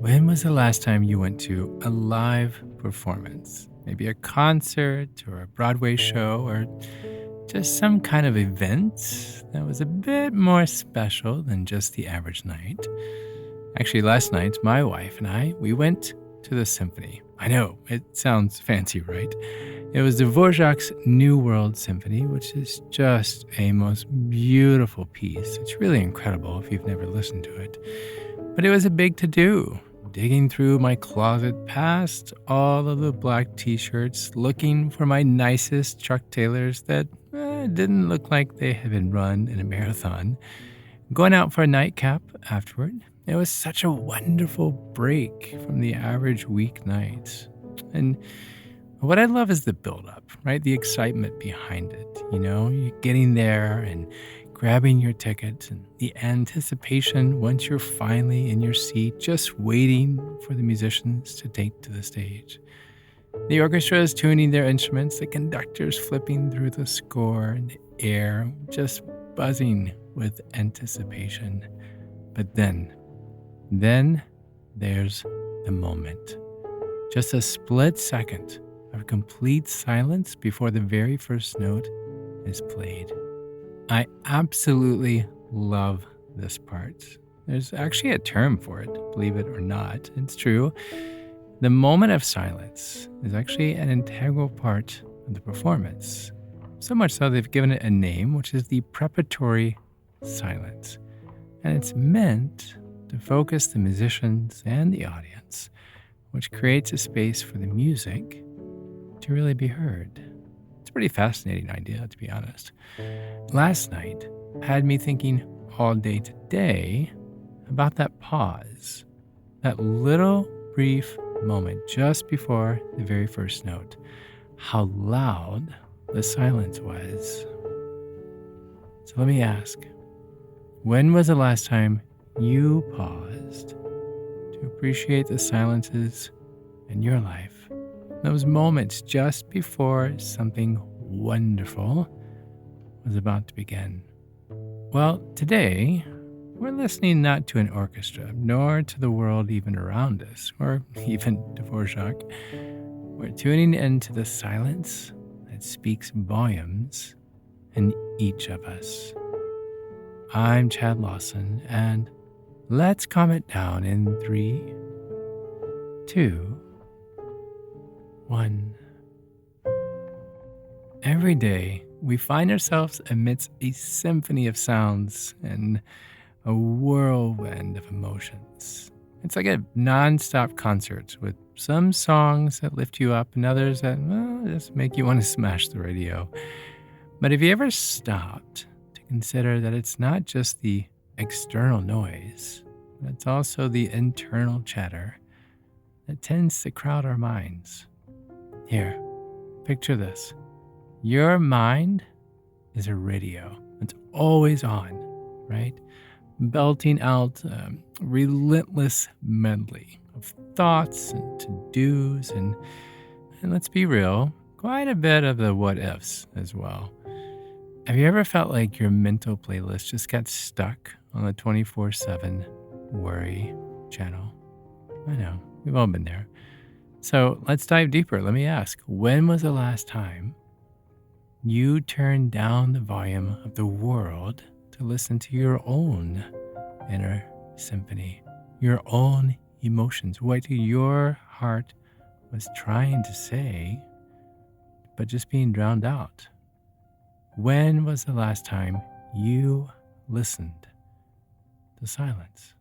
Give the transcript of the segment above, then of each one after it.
When was the last time you went to a live performance? Maybe a concert or a Broadway show or just some kind of event that was a bit more special than just the average night. Actually, last night, my wife and we went to the symphony. I know, it sounds fancy, right? It was Dvorak's New World Symphony, which is just a most beautiful piece. It's really incredible if you've never listened to it. But it was a big to-do, digging through my closet past all of the black t-shirts, looking for my nicest Chuck Taylors that didn't look like they had been run in a marathon, going out for a nightcap afterward. It was such a wonderful break from the average weeknight. And what I love is the buildup, right? The excitement behind it. You're getting there and grabbing your ticket and the anticipation once you're finally in your seat, just waiting for the musicians to take to the stage. The orchestra is tuning their instruments, the conductor's flipping through the score, and the air just buzzing with anticipation. But then there's the moment. Just a split second of complete silence before the very first note is played. I absolutely love this part. There's actually a term for it, believe it or not. It's true. The moment of silence is actually an integral part of the performance. So much so they've given it a name, which is the preparatory silence. And it's meant to focus the musicians and the audience, which creates a space for the music to really be heard. It's a pretty fascinating idea, to be honest. Last night had me thinking all day today about that pause, that little brief moment just before the very first note, how loud the silence was. So let me ask, when was the last time you paused to appreciate the silences in your life? Those moments just before something wonderful was about to begin. Well, today, we're listening not to an orchestra, nor to the world even around us, or even Dvorak. We're tuning into the silence that speaks volumes in each of us. I'm Chad Lawson, and let's calm it down in 3, 2, 1. Every day, we find ourselves amidst a symphony of sounds and a whirlwind of emotions. It's like a non-stop concert with some songs that lift you up and others that, just make you want to smash the radio. But have you ever stopped to consider that it's not just the external noise, but it's also the internal chatter that tends to crowd our minds? Here, picture this. Your mind is a radio. It's always on, right? Belting out a relentless medley of thoughts and to-dos and let's be real, quite a bit of the what-ifs as well. Have you ever felt like your mental playlist just got stuck on the 24/7 worry channel? I know, we've all been there. So let's dive deeper. Let me ask, when was the last time you turned down the volume of the world to listen to your own inner symphony, your own emotions, what your heart was trying to say, but just being drowned out? When was the last time you listened to silence?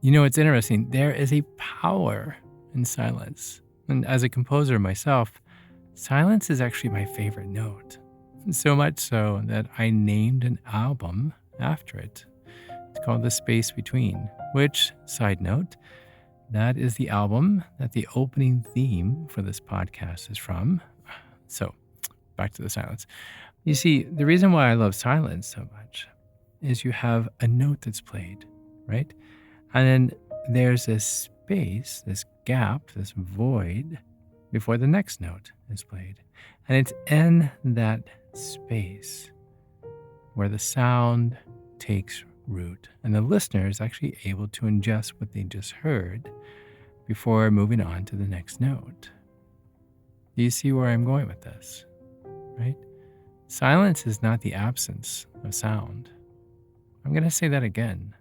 It's interesting. There is a power in silence. And as a composer myself, silence is actually my favorite note. So much so that I named an album after it. It's called The Space Between, which, side note, that is the album that the opening theme for this podcast is from. So, back to the silence. You see, the reason why I love silence so much is you have a note that's played, right? And then there's this space, this gap, this void before the next note is played. And it's in that space where the sound takes root, and the listener is actually able to ingest what they just heard before moving on to the next note. Do you see where I'm going with this? Right? Silence is not the absence of sound. I'm going to say that again.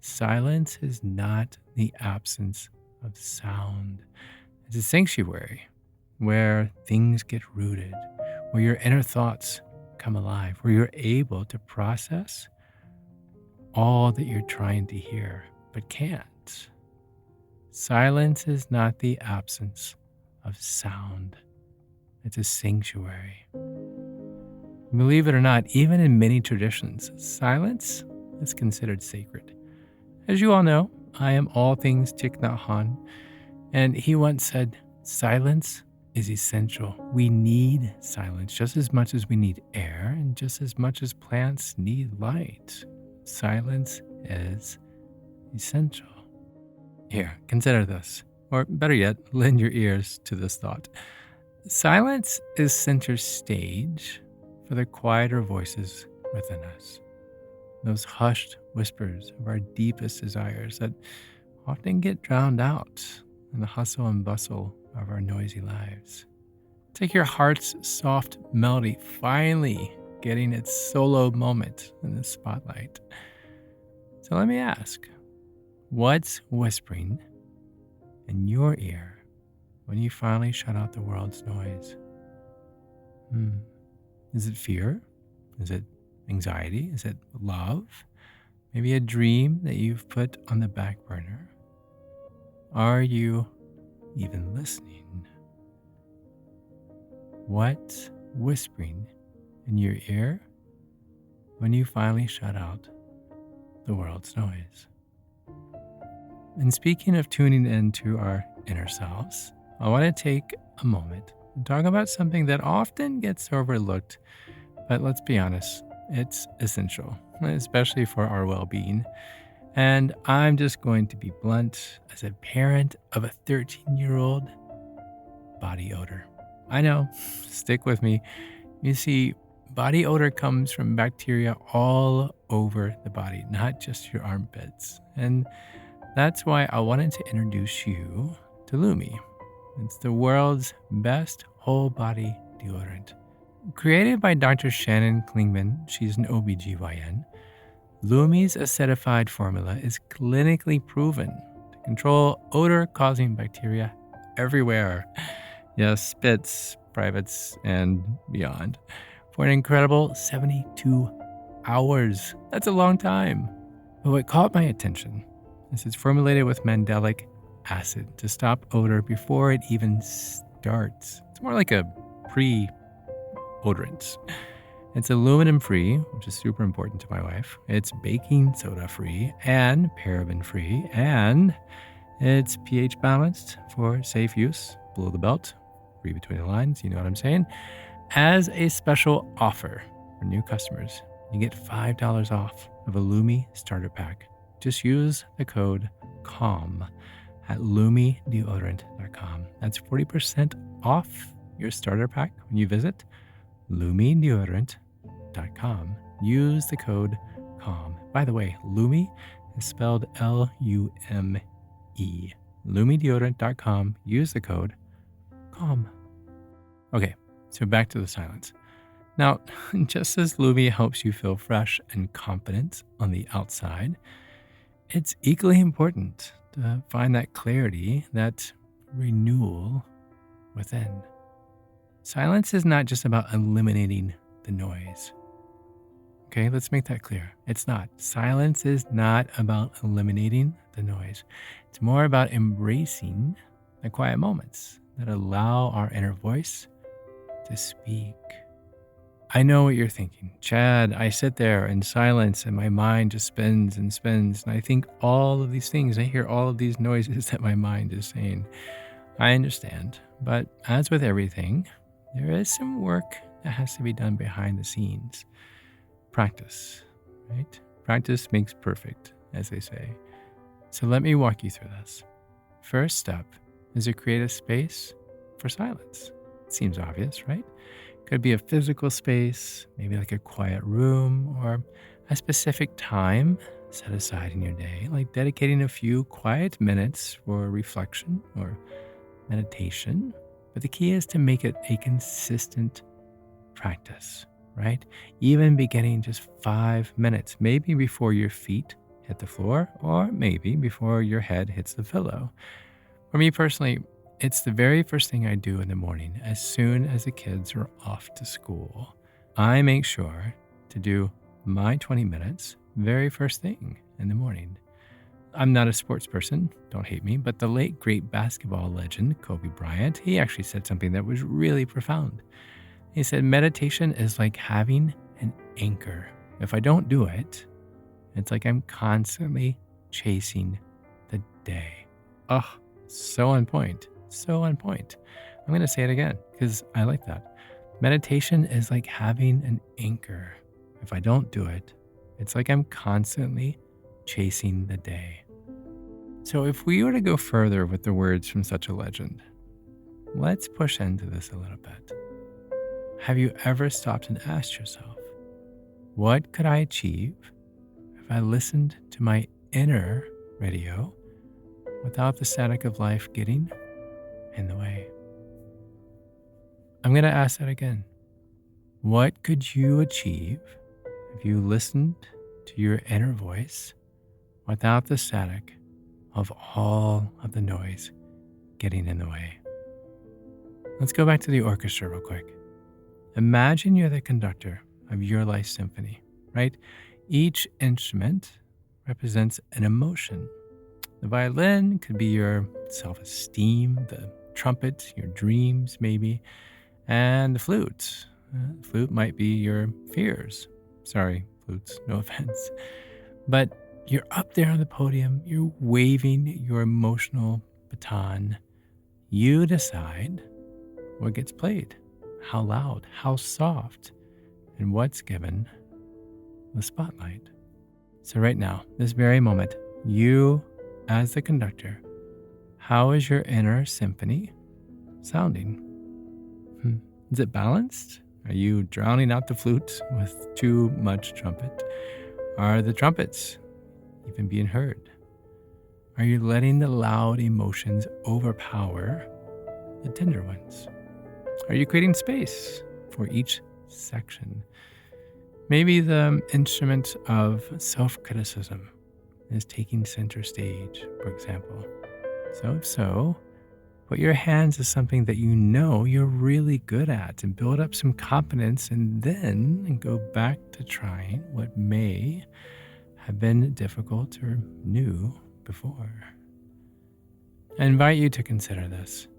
Silence is not the absence of sound. It's a sanctuary where things get rooted, where your inner thoughts come alive, where you're able to process all that you're trying to hear but can't. Silence is not the absence of sound. It's a sanctuary. Believe it or not, even in many traditions, silence is considered sacred. As you all know, I am all things Thich Nhat Hanh, and he once said, silence is essential. We need silence just as much as we need air and just as much as plants need light. Silence is essential. Here, consider this, or better yet, lend your ears to this thought. Silence is center stage for the quieter voices within us, those hushed whispers of our deepest desires that often get drowned out in the hustle and bustle of our noisy lives. Take your heart's soft melody finally getting its solo moment in the spotlight. So let me ask, what's whispering in your ear when you finally shut out the world's noise? Is it fear? Is it anxiety? Is it love? Maybe a dream that you've put on the back burner? Are you even listening? What's whispering in your ear when you finally shut out the world's noise? And speaking of tuning into our inner selves, I want to take a moment and talk about something that often gets overlooked, but let's be honest, it's essential, especially for our well-being. And I'm just going to be blunt as a parent of a 13-year-old, body odor. I know, stick with me. You see, body odor comes from bacteria all over the body, not just your armpits. And that's why I wanted to introduce you to Lumi. It's the world's best whole body deodorant. Created by Dr. Shannon Klingman, she's an OBGYN, Lumi's acidified formula is clinically proven to control odor-causing bacteria everywhere. Yes, spits, privates, and beyond. For an incredible 72 hours. That's a long time. But what caught my attention is it's formulated with mandelic acid to stop odor before it even starts. It's more like a pre-odorant. It's aluminum-free, which is super important to my wife. It's baking soda-free and paraben-free, and it's pH balanced for safe use. Below the belt, read between the lines, you know what I'm saying. As a special offer for new customers, you get $5 off of a Lumi starter pack. Just use the code CALM at lumideodorant.com. That's 40% off your starter pack when you visit lumideodorant.com. Use the code CALM. By the way, Lumi is spelled Lume. lumideodorant.com. Use the code CALM. Okay, so back to the silence. Now, just as Lumi helps you feel fresh and confident on the outside, it's equally important to find that clarity, that renewal within. Silence is not just about eliminating the noise. Okay, let's make that clear. It's not. Silence is not about eliminating the noise. It's more about embracing the quiet moments that allow our inner voice to speak. I know what you're thinking. Chad, I sit there in silence and my mind just spins and spins. And I think all of these things. I hear all of these noises that my mind is saying. I understand. But as with everything, there is some work that has to be done behind the scenes. Practice, right? Practice makes perfect, as they say. So let me walk you through this. First step is to create a space for silence. It seems obvious, right? Could be a physical space, maybe like a quiet room, or a specific time set aside in your day, like dedicating a few quiet minutes for reflection or meditation. But the key is to make it a consistent practice, right? Even beginning just 5 minutes, maybe before your feet hit the floor, or maybe before your head hits the pillow. For me personally, it's the very first thing I do in the morning as soon as the kids are off to school. I make sure to do my 20 minutes very first thing in the morning. I'm not a sports person, don't hate me, but the late great basketball legend Kobe Bryant, he actually said something that was really profound. He said, meditation is like having an anchor. If I don't do it, it's like I'm constantly chasing the day. Oh, so on point. So on point. I'm going to say it again because I like that. Meditation is like having an anchor. If I don't do it, it's like I'm constantly chasing the day. So if we were to go further with the words from such a legend, let's push into this a little bit. Have you ever stopped and asked yourself, what could I achieve if I listened to my inner radio without the static of life getting in the way? I'm going to ask that again. What could you achieve if you listened to your inner voice without the static of all of the noise getting in the way? Let's go back to the orchestra real quick. Imagine you're the conductor of your life symphony, right? Each instrument represents an emotion. The violin could be your self-esteem, the trumpet, your dreams maybe, and the flute. The flute might be your fears. Sorry, flutes, no offense. But you're up there on the podium, you're waving your emotional baton. You decide what gets played, how loud, how soft, and what's given the spotlight. So right now, this very moment, you as the conductor, how is your inner symphony sounding? Is it balanced? Are you drowning out the flute with too much trumpet? Are the trumpets even being heard? Are you letting the loud emotions overpower the tender ones? Are you creating space for each section? Maybe the instrument of self-criticism is taking center stage, for example. So if so, put your hands to something that you know you're really good at and build up some confidence, and then go back to trying what may have been difficult or new before. I invite you to consider this.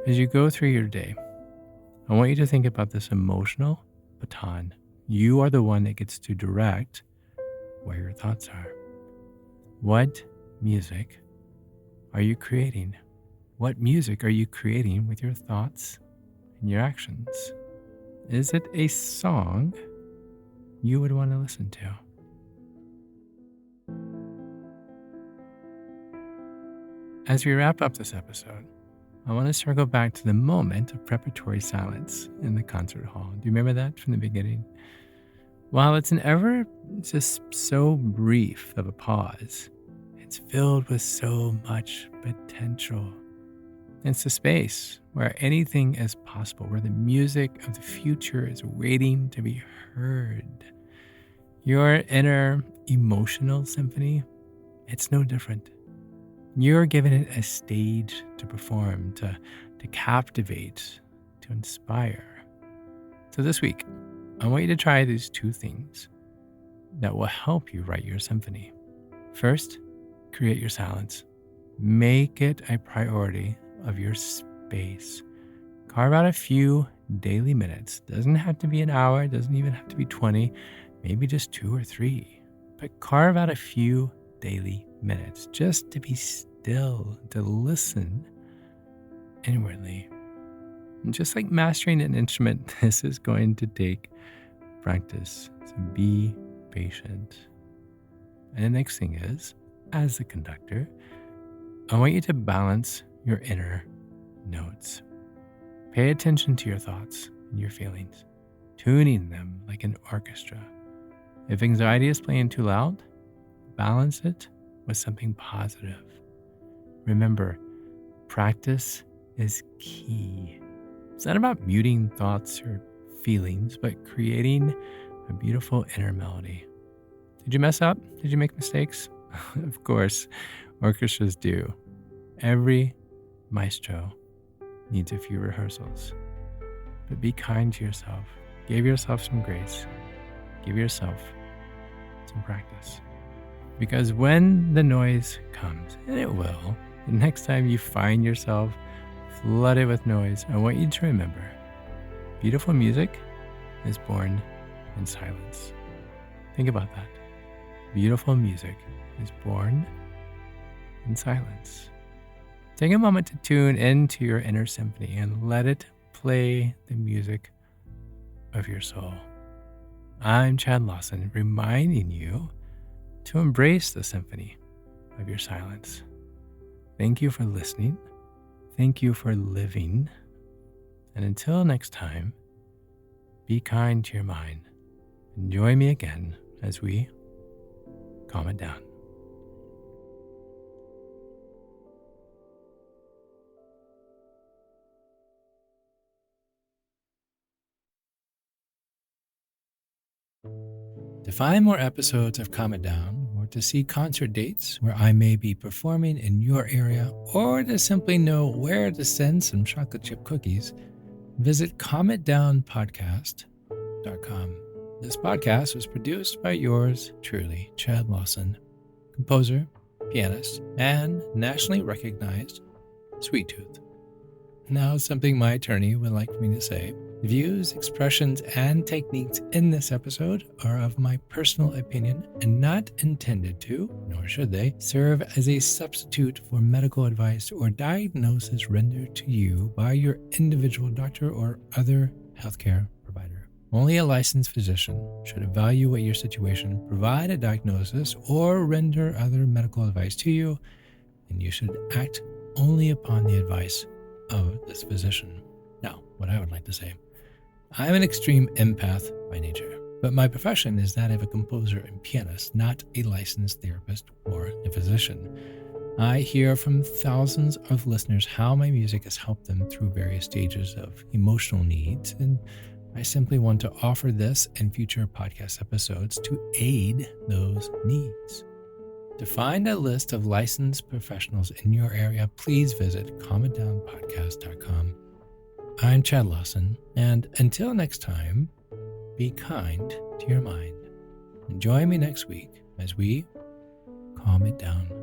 As you go through your day, I want you to think about this emotional baton. You are the one that gets to direct where your thoughts are. What music are you creating? What music are you creating with your thoughts and your actions? Is it a song you would want to listen to? As we wrap up this episode, I want to circle back to the moment of preparatory silence in the concert hall. Do you remember that from the beginning? While it's an ever just so brief of a pause, it's filled with so much potential. It's a space where anything is possible, where the music of the future is waiting to be heard. Your inner emotional symphony, it's no different. You're giving it a stage to perform, to captivate, to inspire. So this week, I want you to try these two things that will help you write your symphony. First, create your silence. Make it a priority of your space. Carve out a few daily minutes. Doesn't have to be an hour, doesn't even have to be 20, maybe just 2 or 3. But carve out a few daily minutes just to be still, to listen inwardly. And just like mastering an instrument, this is going to take practice. So be patient. And the next thing is, as the conductor, I want you to balance your inner notes. Pay attention to your thoughts and your feelings, tuning them like an orchestra. If anxiety is playing too loud, balance it with something positive. Remember, practice is key. It's not about muting thoughts or feelings, but creating a beautiful inner melody. Did you mess up? Did you make mistakes? Of course, orchestras do. Every maestro needs a few rehearsals. But be kind to yourself. Give yourself some grace. Give yourself some practice. Because when the noise comes, and it will, the next time you find yourself flooded with noise, I want you to remember, beautiful music is born in silence. Think about that. Beautiful music is born in silence. Take a moment to tune into your inner symphony and let it play the music of your soul. I'm Chad Lawson, reminding you to embrace the symphony of your silence. Thank you for listening. Thank you for living. And until next time, be kind to your mind. And join me again as we calm it down. To find more episodes of Calm It Down, or to see concert dates where I may be performing in your area, or to simply know where to send some chocolate chip cookies, visit calmitdownpodcast.com. This podcast was produced by yours truly, Chad Lawson, composer, pianist, and nationally recognized sweet tooth. Now, something my attorney would like me to say. Views, expressions, and techniques in this episode are of my personal opinion and not intended to, nor should they, serve as a substitute for medical advice or diagnosis rendered to you by your individual doctor or other healthcare provider. Only a licensed physician should evaluate your situation, provide a diagnosis, or render other medical advice to you, and you should act only upon the advice of this physician. Now, what I would like to say, I'm an extreme empath by nature, but my profession is that of a composer and pianist, not a licensed therapist or a physician. I hear from thousands of listeners how my music has helped them through various stages of emotional needs, and I simply want to offer this and future podcast episodes to aid those needs. To find a list of licensed professionals in your area, please visit calmitdownpodcast.com. I'm Chad Lawson, and until next time, be kind to your mind. And join me next week as we calm it down.